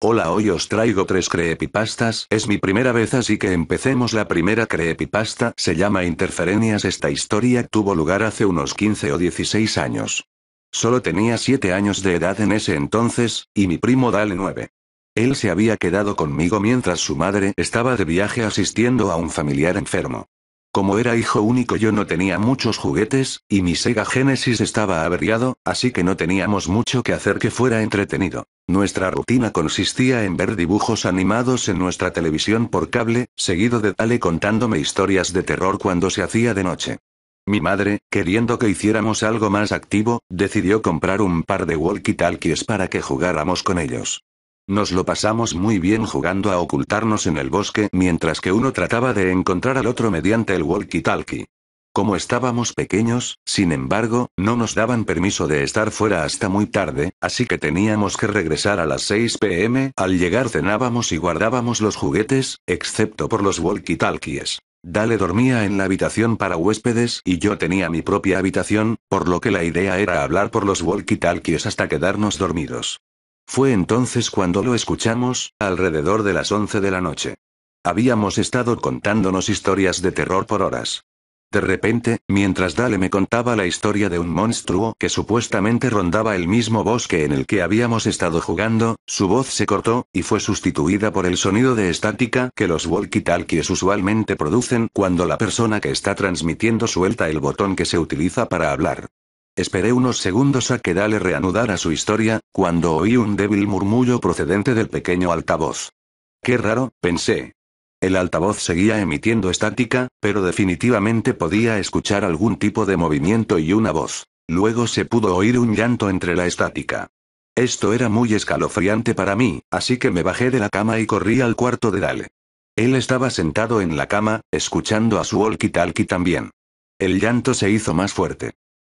Hola, hoy os traigo 3 creepypastas, es mi primera vez así que empecemos. La primera creepypasta se llama Interferenias. Esta historia tuvo lugar hace unos 15 o 16 años. Solo tenía 7 años de edad en ese entonces, y mi primo Dale 9. Él se había quedado conmigo mientras su madre estaba de viaje asistiendo a un familiar enfermo. Como era hijo único yo no tenía muchos juguetes, y mi Sega Genesis estaba averiado, así que no teníamos mucho que hacer que fuera entretenido. Nuestra rutina consistía en ver dibujos animados en nuestra televisión por cable, seguido de Dale contándome historias de terror cuando se hacía de noche. Mi madre, queriendo que hiciéramos algo más activo, decidió comprar un par de walkie-talkies para que jugáramos con ellos. Nos lo pasamos muy bien jugando a ocultarnos en el bosque mientras que uno trataba de encontrar al otro mediante el walkie-talkie. Como estábamos pequeños, sin embargo, no nos daban permiso de estar fuera hasta muy tarde, así que teníamos que regresar a las 6 p.m. Al llegar cenábamos y guardábamos los juguetes, excepto por los walkie-talkies. Dale dormía en la habitación para huéspedes y yo tenía mi propia habitación, por lo que la idea era hablar por los walkie-talkies hasta quedarnos dormidos. Fue entonces cuando lo escuchamos, alrededor de las 11 de la noche. Habíamos estado contándonos historias de terror por horas. De repente, mientras Dale me contaba la historia de un monstruo que supuestamente rondaba el mismo bosque en el que habíamos estado jugando, su voz se cortó, y fue sustituida por el sonido de estática que los walkie-talkies usualmente producen cuando la persona que está transmitiendo suelta el botón que se utiliza para hablar. Esperé unos segundos a que Dale reanudara su historia, cuando oí un débil murmullo procedente del pequeño altavoz. Qué raro, pensé. El altavoz seguía emitiendo estática, pero definitivamente podía escuchar algún tipo de movimiento y una voz. Luego se pudo oír un llanto entre la estática. Esto era muy escalofriante para mí, así que me bajé de la cama y corrí al cuarto de Dale. Él estaba sentado en la cama, escuchando a su walkie-talkie también. El llanto se hizo más fuerte.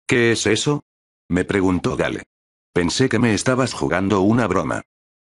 ¿Qué es eso?, me preguntó Dale. Pensé que me estabas jugando una broma.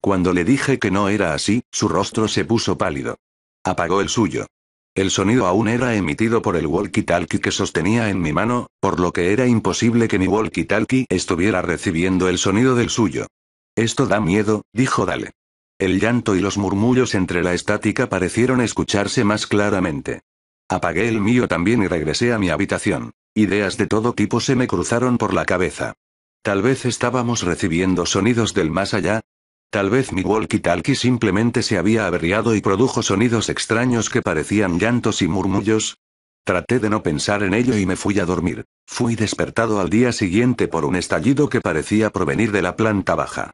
Cuando le dije que no era así, su rostro se puso pálido. Apagó el suyo. El sonido aún era emitido por el walkie-talkie que sostenía en mi mano, por lo que era imposible que mi walkie-talkie estuviera recibiendo el sonido del suyo. Esto da miedo, dijo Dale. El llanto y los murmullos entre la estática parecieron escucharse más claramente. Apagué el mío también y regresé a mi habitación. Ideas de todo tipo se me cruzaron por la cabeza. Tal vez estábamos recibiendo sonidos del más allá. Tal vez mi walkie-talkie simplemente se había averiado y produjo sonidos extraños que parecían llantos y murmullos. Traté de no pensar en ello y me fui a dormir. Fui despertado al día siguiente por un estallido que parecía provenir de la planta baja.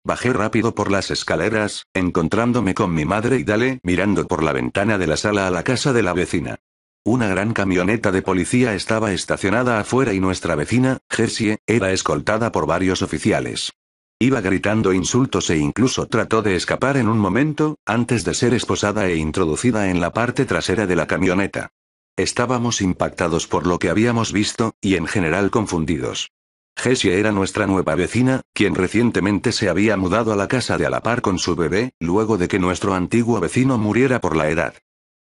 Bajé rápido por las escaleras, encontrándome con mi madre y Dale mirando por la ventana de la sala a la casa de la vecina. Una gran camioneta de policía estaba estacionada afuera y nuestra vecina, Jessie, era escoltada por varios oficiales. Iba gritando insultos e incluso trató de escapar en un momento, antes de ser esposada e introducida en la parte trasera de la camioneta. Estábamos impactados por lo que habíamos visto, y en general confundidos. Jessie era nuestra nueva vecina, quien recientemente se había mudado a la casa de a la par con su bebé, luego de que nuestro antiguo vecino muriera por la edad.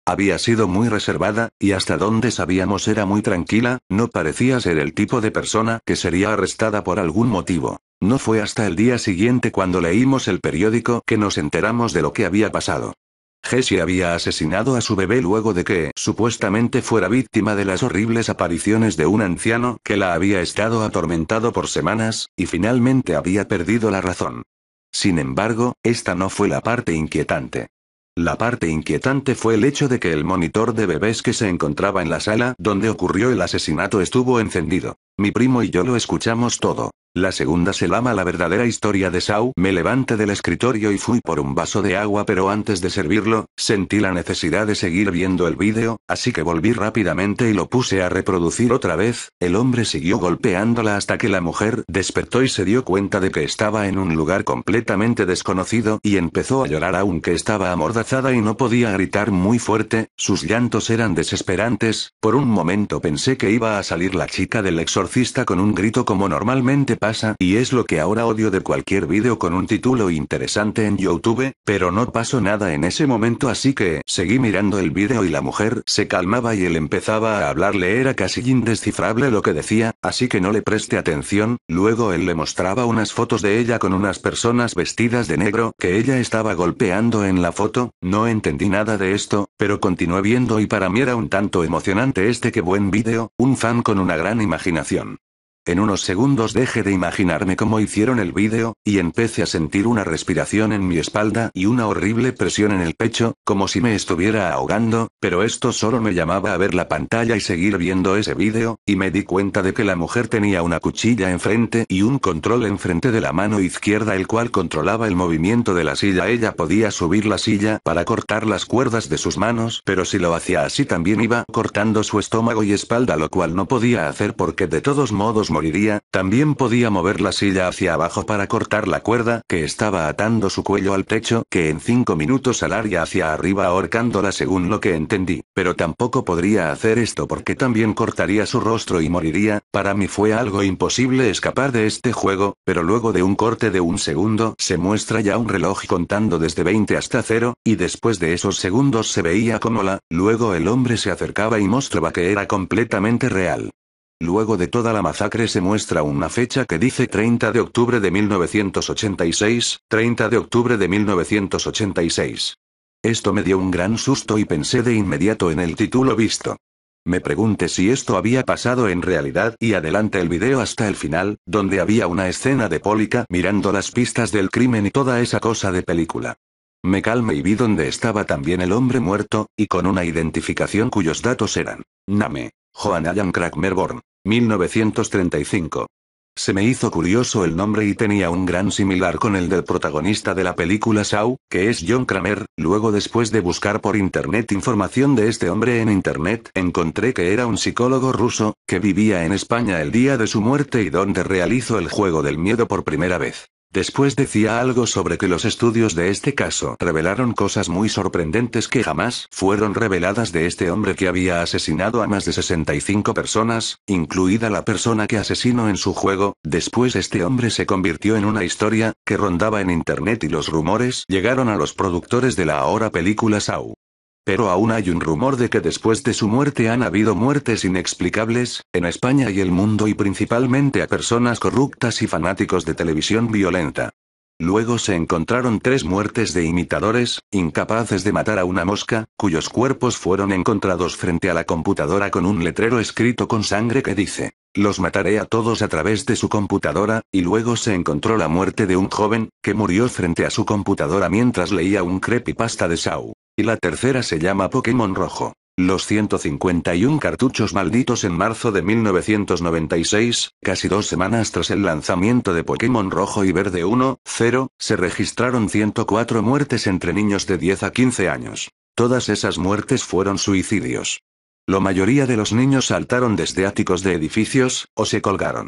Había sido muy reservada, y hasta donde sabíamos era muy tranquila, no parecía ser el tipo de persona que sería arrestada por algún motivo. No fue hasta el día siguiente cuando leímos el periódico que nos enteramos de lo que había pasado. Jessie había asesinado a su bebé luego de que, supuestamente fuera víctima de las horribles apariciones de un anciano que la había estado atormentado por semanas, y finalmente había perdido la razón. Sin embargo, esta no fue la parte inquietante. La parte inquietante fue el hecho de que el monitor de bebés que se encontraba en la sala donde ocurrió el asesinato estuvo encendido. Mi primo y yo lo escuchamos todo. La segunda se llama La verdadera historia de Saw. Me levanté del escritorio y fui por un vaso de agua, pero antes de servirlo, sentí la necesidad de seguir viendo el vídeo, así que volví rápidamente y lo puse a reproducir otra vez. El hombre siguió golpeándola hasta que la mujer despertó y se dio cuenta de que estaba en un lugar completamente desconocido y empezó a llorar aunque estaba amordazada y no podía gritar muy fuerte. Sus llantos eran desesperantes. Por un momento pensé que iba a salir la chica del exorcismo exorcista con un grito como normalmente pasa y es lo que ahora odio de cualquier vídeo con un título interesante en YouTube, pero no pasó nada en ese momento así que seguí mirando el vídeo y la mujer se calmaba y él empezaba a hablarle, era casi indescifrable lo que decía, así que no le presté atención. Luego él le mostraba unas fotos de ella con unas personas vestidas de negro que ella estaba golpeando en la foto. No entendí nada de esto, pero continué viendo y para mí era un tanto emocionante que buen vídeo, un fan con una gran imaginación. En unos segundos dejé de imaginarme cómo hicieron el vídeo, y empecé a sentir una respiración en mi espalda y una horrible presión en el pecho, como si me estuviera ahogando, pero esto solo me llamaba a ver la pantalla y seguir viendo ese vídeo, y me di cuenta de que la mujer tenía una cuchilla enfrente y un control enfrente de la mano izquierda el cual controlaba el movimiento de la silla. Ella podía subir la silla para cortar las cuerdas de sus manos, pero si lo hacía así también iba cortando su estómago y espalda, lo cual no podía hacer porque de todos modos moriría. También podía mover la silla hacia abajo para cortar la cuerda que estaba atando su cuello al techo, que en 5 minutos alaría hacia arriba ahorcándola según lo que entendí, pero tampoco podría hacer esto porque también cortaría su rostro y moriría. Para mí fue algo imposible escapar de este juego, pero luego de un corte de un segundo se muestra ya un reloj contando desde 20 hasta 0, y después de esos segundos se veía como luego el hombre se acercaba y mostraba que era completamente real. Luego de toda la masacre se muestra una fecha que dice 30 de octubre de 1986, 30 de octubre de 1986. Esto me dio un gran susto y pensé de inmediato en el título visto. Me pregunté si esto había pasado en realidad y adelanté el video hasta el final, donde había una escena de Polika mirando las pistas del crimen y toda esa cosa de película. Me calmé y vi donde estaba también el hombre muerto, y con una identificación cuyos datos eran Name, Joan Allan Cramer-Born, 1935. Se me hizo curioso el nombre y tenía un gran similar con el del protagonista de la película Saw, que es John Kramer. Luego, después de buscar por internet información de este hombre en internet, encontré que era un psicólogo ruso, que vivía en España el día de su muerte y donde realizó el juego del miedo por primera vez. Después decía algo sobre que los estudios de este caso revelaron cosas muy sorprendentes que jamás fueron reveladas de este hombre que había asesinado a más de 65 personas, incluida la persona que asesinó en su juego. Después este hombre se convirtió en una historia que rondaba en internet y los rumores llegaron a los productores de la ahora película Saw. Pero aún hay un rumor de que después de su muerte han habido muertes inexplicables, en España y el mundo y principalmente a personas corruptas y fanáticos de televisión violenta. Luego se encontraron 3 muertes de imitadores, incapaces de matar a una mosca, cuyos cuerpos fueron encontrados frente a la computadora con un letrero escrito con sangre que dice: "Los mataré a todos" a través de su computadora, y luego se encontró la muerte de un joven, que murió frente a su computadora mientras leía un creepypasta de Saw. Y la tercera se llama Pokémon Rojo. Los 151 cartuchos malditos en marzo de 1996, casi 2 semanas tras el lanzamiento de Pokémon Rojo y Verde 1.0, se registraron 104 muertes entre niños de 10 a 15 años. Todas esas muertes fueron suicidios. La mayoría de los niños saltaron desde áticos de edificios, o se colgaron.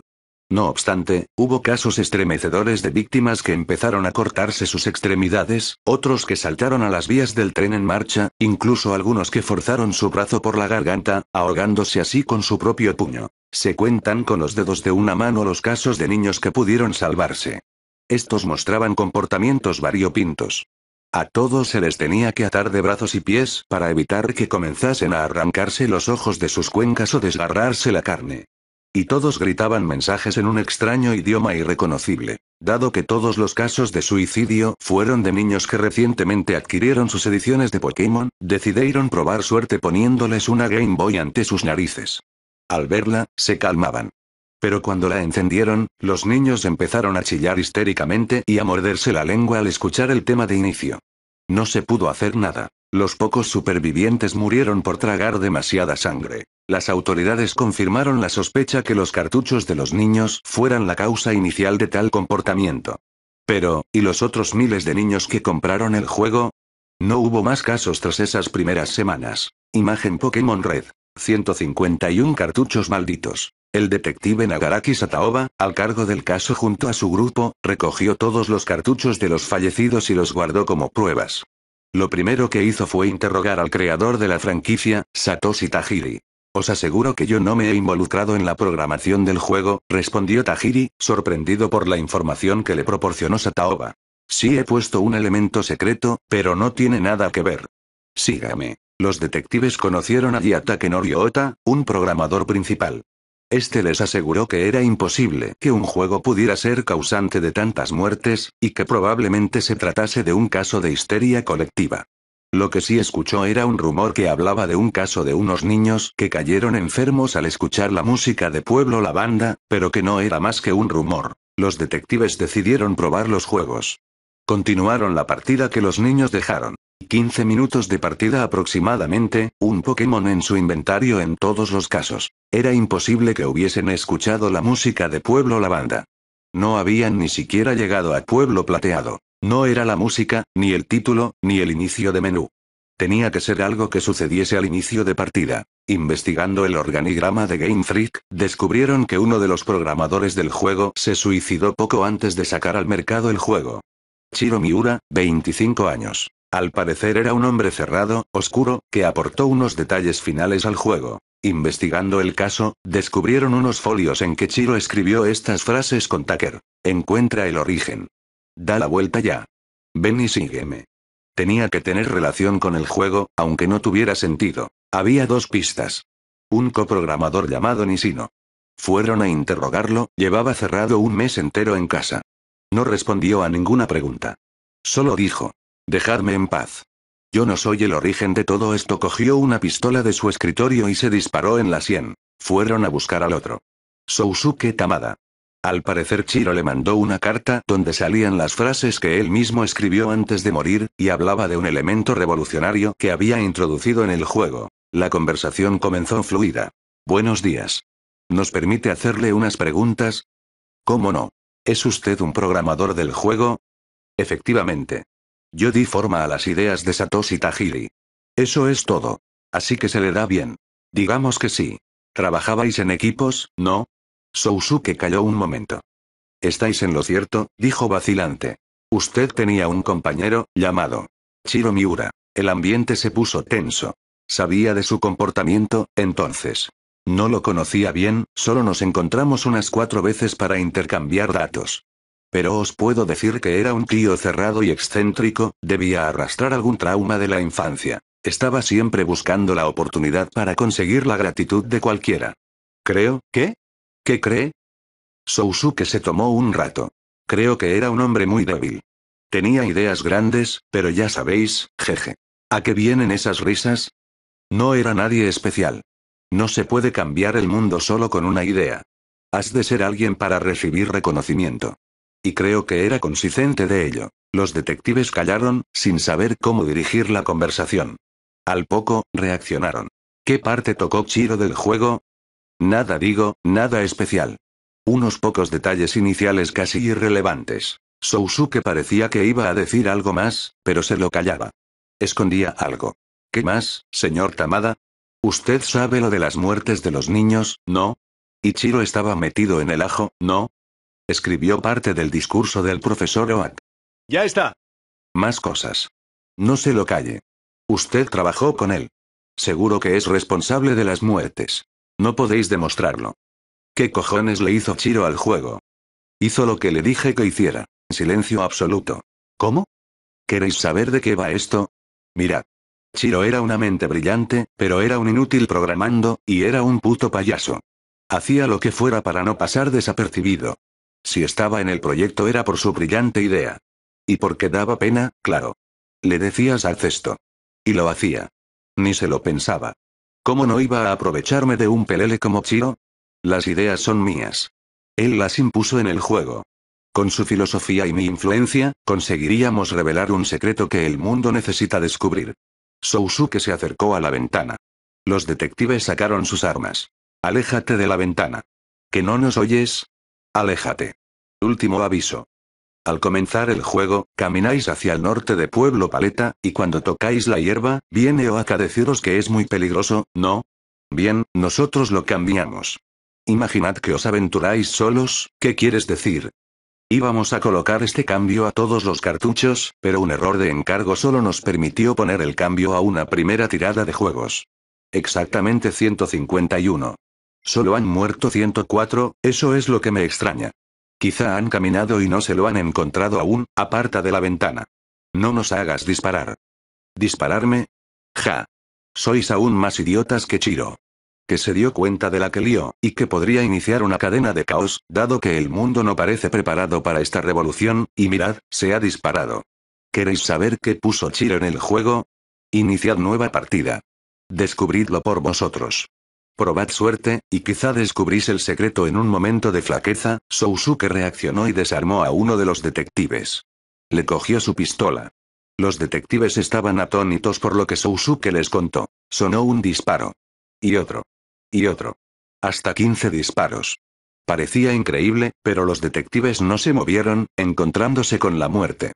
No obstante, hubo casos estremecedores de víctimas que empezaron a cortarse sus extremidades, otros que saltaron a las vías del tren en marcha, incluso algunos que forzaron su brazo por la garganta, ahogándose así con su propio puño. Se cuentan con los dedos de una mano los casos de niños que pudieron salvarse. Estos mostraban comportamientos variopintos. A todos se les tenía que atar de brazos y pies para evitar que comenzasen a arrancarse los ojos de sus cuencas o desgarrarse la carne. Y todos gritaban mensajes en un extraño idioma irreconocible. Dado que todos los casos de suicidio fueron de niños que recientemente adquirieron sus ediciones de Pokémon, decidieron probar suerte poniéndoles una Game Boy ante sus narices. Al verla, se calmaban. Pero cuando la encendieron, los niños empezaron a chillar histéricamente y a morderse la lengua al escuchar el tema de inicio. No se pudo hacer nada. Los pocos supervivientes murieron por tragar demasiada sangre. Las autoridades confirmaron la sospecha que los cartuchos de los niños fueran la causa inicial de tal comportamiento. Pero, ¿y los otros miles de niños que compraron el juego? No hubo más casos tras esas primeras semanas. Imagen Pokémon Red. 151 cartuchos malditos. El detective Nagaraki Sataoba, al cargo del caso junto a su grupo, recogió todos los cartuchos de los fallecidos y los guardó como pruebas. Lo primero que hizo fue interrogar al creador de la franquicia, Satoshi Tajiri. Os aseguro que yo no me he involucrado en la programación del juego, respondió Tajiri, sorprendido por la información que le proporcionó Sataoba. Sí he puesto un elemento secreto, pero no tiene nada que ver. Sígame. Los detectives conocieron a Yatake Noriota, un programador principal. Este les aseguró que era imposible que un juego pudiera ser causante de tantas muertes, y que probablemente se tratase de un caso de histeria colectiva. Lo que sí escuchó era un rumor que hablaba de un caso de unos niños que cayeron enfermos al escuchar la música de Pueblo Lavanda, pero que no era más que un rumor. Los detectives decidieron probar los juegos. Continuaron la partida que los niños dejaron. 15 minutos de partida aproximadamente, un Pokémon en su inventario en todos los casos. Era imposible que hubiesen escuchado la música de Pueblo Lavanda. No habían ni siquiera llegado a Pueblo Plateado. No era la música, ni el título, ni el inicio de menú. Tenía que ser algo que sucediese al inicio de partida. Investigando el organigrama de Game Freak, descubrieron que uno de los programadores del juego se suicidó poco antes de sacar al mercado el juego. Shiro Miura, 25 años. Al parecer era un hombre cerrado, oscuro, que aportó unos detalles finales al juego. Investigando el caso, descubrieron unos folios en que Chiro escribió estas frases con Tucker. Encuentra el origen. Da la vuelta ya. Ven y sígueme. Tenía que tener relación con el juego, aunque no tuviera sentido. Había dos pistas. Un coprogramador llamado Nishino. Fueron a interrogarlo, llevaba cerrado un mes entero en casa. No respondió a ninguna pregunta. Solo dijo: dejadme en paz. Yo no soy el origen de todo esto. Cogió una pistola de su escritorio y se disparó en la sien. Fueron a buscar al otro. Sousuke Tamada. Al parecer Chiro le mandó una carta donde salían las frases que él mismo escribió antes de morir, y hablaba de un elemento revolucionario que había introducido en el juego. La conversación comenzó fluida. Buenos días. ¿Nos permite hacerle unas preguntas? ¿Cómo no? ¿Es usted un programador del juego? Efectivamente. Yo di forma a las ideas de Satoshi Tajiri. Eso es todo. Así que se le da bien. Digamos que sí. ¿Trabajabais en equipos, no? Sousuke calló un momento. Estáis en lo cierto, dijo vacilante. Usted tenía un compañero, llamado Shiro Miura. El ambiente se puso tenso. Sabía de su comportamiento, entonces. No lo conocía bien, solo nos encontramos unas 4 veces para intercambiar datos. Pero os puedo decir que era un tío cerrado y excéntrico, debía arrastrar algún trauma de la infancia. Estaba siempre buscando la oportunidad para conseguir la gratitud de cualquiera. Creo, ¿qué? ¿Qué cree? Sousuke se tomó un rato. Creo que era un hombre muy débil. Tenía ideas grandes, pero ya sabéis, jeje. ¿A qué vienen esas risas? No era nadie especial. No se puede cambiar el mundo solo con una idea. Has de ser alguien para recibir reconocimiento. Y creo que era consciente de ello. Los detectives callaron, sin saber cómo dirigir la conversación. Al poco, reaccionaron. ¿Qué parte tocó Chiro del juego? Nada, digo, nada especial. Unos pocos detalles iniciales casi irrelevantes. Sousuke parecía que iba a decir algo más, pero se lo callaba. Escondía algo. ¿Qué más, señor Tamada? Usted sabe lo de las muertes de los niños, ¿no? Ichiro estaba metido en el ajo, ¿no? Escribió parte del discurso del profesor Oak. Ya está. Más cosas. No se lo calle. Usted trabajó con él. Seguro que es responsable de las muertes. No podéis demostrarlo. ¿Qué cojones le hizo Chiro al juego? Hizo lo que le dije que hiciera. Silencio absoluto. ¿Cómo? ¿Queréis saber de qué va esto? Mirad. Chiro era una mente brillante, pero era un inútil programando, y era un puto payaso. Hacía lo que fuera para no pasar desapercibido. Si estaba en el proyecto era por su brillante idea. Y porque daba pena, claro. Le decías al cesto. Y lo hacía. Ni se lo pensaba. ¿Cómo no iba a aprovecharme de un pelele como Chiro? Las ideas son mías. Él las impuso en el juego. Con su filosofía y mi influencia, conseguiríamos revelar un secreto que el mundo necesita descubrir. Sousuke se acercó a la ventana. Los detectives sacaron sus armas. Aléjate de la ventana. ¿Que no nos oyes? Aléjate. Último aviso. Al comenzar el juego, camináis hacia el norte de Pueblo Paleta, y cuando tocáis la hierba, viene Oak a deciros que es muy peligroso, ¿no? Bien, nosotros lo cambiamos. Imaginad que os aventuráis solos, ¿qué quieres decir? Íbamos a colocar este cambio a todos los cartuchos, pero un error de encargo solo nos permitió poner el cambio a una primera tirada de juegos. Exactamente 151. Solo han muerto 104, eso es lo que me extraña. Quizá han caminado y no se lo han encontrado aún, aparta de la ventana. No nos hagas disparar. ¿Dispararme? Ja. Sois aún más idiotas que Chiro. Que se dio cuenta de la que lió, y que podría iniciar una cadena de caos, dado que el mundo no parece preparado para esta revolución, y mirad, se ha disparado. ¿Queréis saber qué puso Chiro en el juego? Iniciad nueva partida. Descubridlo por vosotros. Probad suerte, y quizá descubrís el secreto en un momento de flaqueza. Sousuke reaccionó y desarmó a uno de los detectives. Le cogió su pistola. Los detectives estaban atónitos por lo que Sousuke les contó. Sonó un disparo. Y otro. Y otro. Hasta 15 disparos. Parecía increíble, pero los detectives no se movieron, encontrándose con la muerte.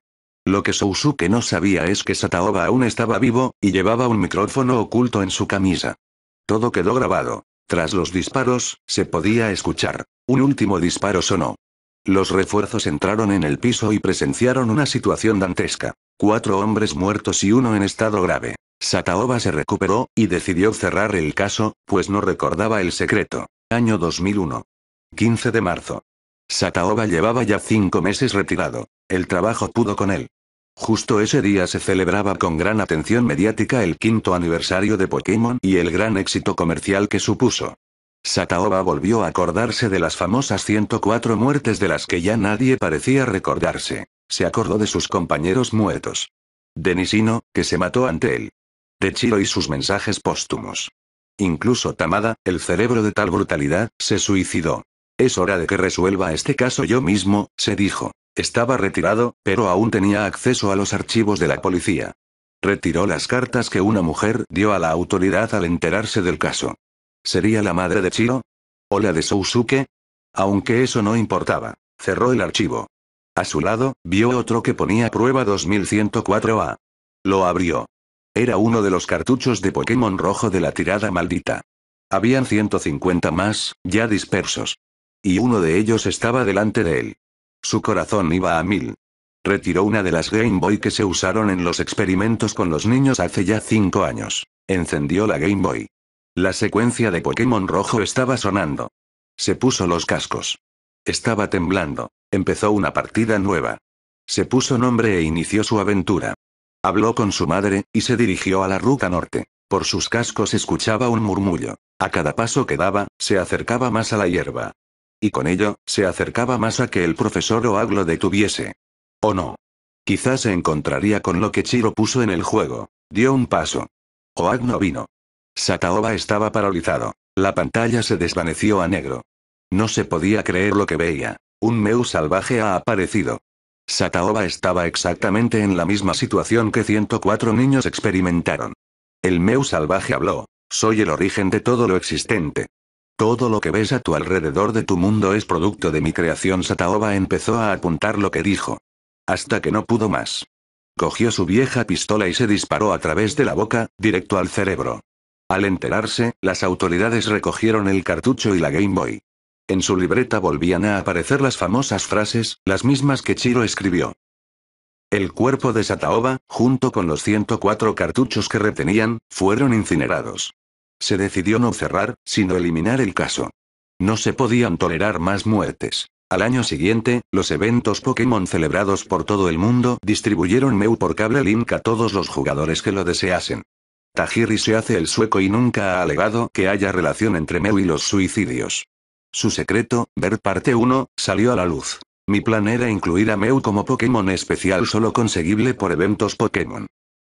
Lo que Sousuke no sabía es que Sataoba aún estaba vivo, y llevaba un micrófono oculto en su camisa. Todo quedó grabado. Tras los disparos, se podía escuchar. Un último disparo sonó. Los refuerzos entraron en el piso y presenciaron una situación dantesca. 4 hombres muertos y uno en estado grave. Sataoba se recuperó, y decidió cerrar el caso, pues no recordaba el secreto. Año 2001. 15 de marzo. Sataoba llevaba ya 5 meses retirado. El trabajo pudo con él. Justo ese día se celebraba con gran atención mediática el 5º aniversario de Pokémon y el gran éxito comercial que supuso. Sataoba volvió a acordarse de las famosas 104 muertes de las que ya nadie parecía recordarse. Se acordó de sus compañeros muertos. De Nishino, que se mató ante él. De Chiro y sus mensajes póstumos. Incluso Tamada, el cerebro de tal brutalidad, se suicidó. Es hora de que resuelva este caso yo mismo, se dijo. Estaba retirado, pero aún tenía acceso a los archivos de la policía. Retiró las cartas que una mujer dio a la autoridad al enterarse del caso. ¿Sería la madre de Chiro? ¿O la de Sousuke? Aunque eso no importaba, cerró el archivo. A su lado, vio otro que ponía prueba 2104A. Lo abrió. Era uno de los cartuchos de Pokémon rojo de la tirada maldita. Habían 150 más, ya dispersos. Y uno de ellos estaba delante de él. Su corazón iba a 1000. Retiró una de las Game Boy que se usaron en los experimentos con los niños hace ya 5 años. Encendió la Game Boy. La secuencia de Pokémon rojo estaba sonando. Se puso los cascos. Estaba temblando. Empezó una partida nueva. Se puso nombre e inició su aventura. Habló con su madre, y se dirigió a la ruta norte. Por sus cascos escuchaba un murmullo. A cada paso que daba, se acercaba más a la hierba. Y con ello, se acercaba más a que el profesor Oak lo detuviese. ¿O no? Quizás se encontraría con lo que Chiro puso en el juego. Dio un paso. Oak no vino. Sataoba estaba paralizado. La pantalla se desvaneció a negro. No se podía creer lo que veía. Un Mew salvaje ha aparecido. Sataoba estaba exactamente en la misma situación que 104 niños experimentaron. El Mew salvaje habló. Soy el origen de todo lo existente. Todo lo que ves a tu alrededor de tu mundo es producto de mi creación. Sataoba empezó a apuntar lo que dijo. Hasta que no pudo más. Cogió su vieja pistola y se disparó a través de la boca, directo al cerebro. Al enterarse, las autoridades recogieron el cartucho y la Game Boy. En su libreta volvían a aparecer las famosas frases, las mismas que Chiro escribió. El cuerpo de Sataoba, junto con los 104 cartuchos que retenían, fueron incinerados. Se decidió no cerrar, sino eliminar el caso. No se podían tolerar más muertes. Al año siguiente, los eventos Pokémon celebrados por todo el mundo distribuyeron Mew por cable link a todos los jugadores que lo deseasen. Tajiri se hace el sueco y nunca ha alegado que haya relación entre Mew y los suicidios. Su secreto, ver parte 1, salió a la luz. Mi plan era incluir a Mew como Pokémon especial solo conseguible por eventos Pokémon.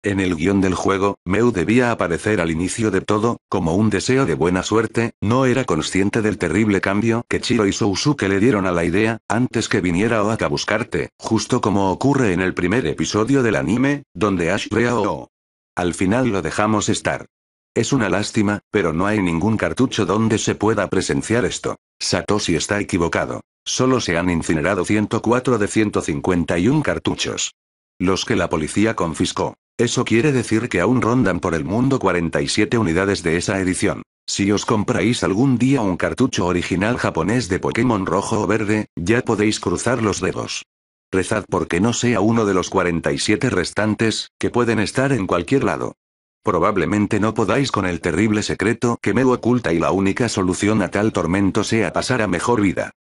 En el guión del juego, Mew debía aparecer al inicio de todo, como un deseo de buena suerte. No era consciente del terrible cambio que Chiro y Sousuke le dieron a la idea, antes que viniera Oak a buscarte, justo como ocurre en el primer episodio del anime, donde Ash ve a O. Al final lo dejamos estar. Es una lástima, pero no hay ningún cartucho donde se pueda presenciar esto. Satoshi está equivocado. Solo se han incinerado 104 de 151 cartuchos. Los que la policía confiscó. Eso quiere decir que aún rondan por el mundo 47 unidades de esa edición. Si os compráis algún día un cartucho original japonés de Pokémon rojo o verde, ya podéis cruzar los dedos. Rezad porque no sea uno de los 47 restantes, que pueden estar en cualquier lado. Probablemente no podáis con el terrible secreto que me oculta y la única solución a tal tormento sea pasar a mejor vida.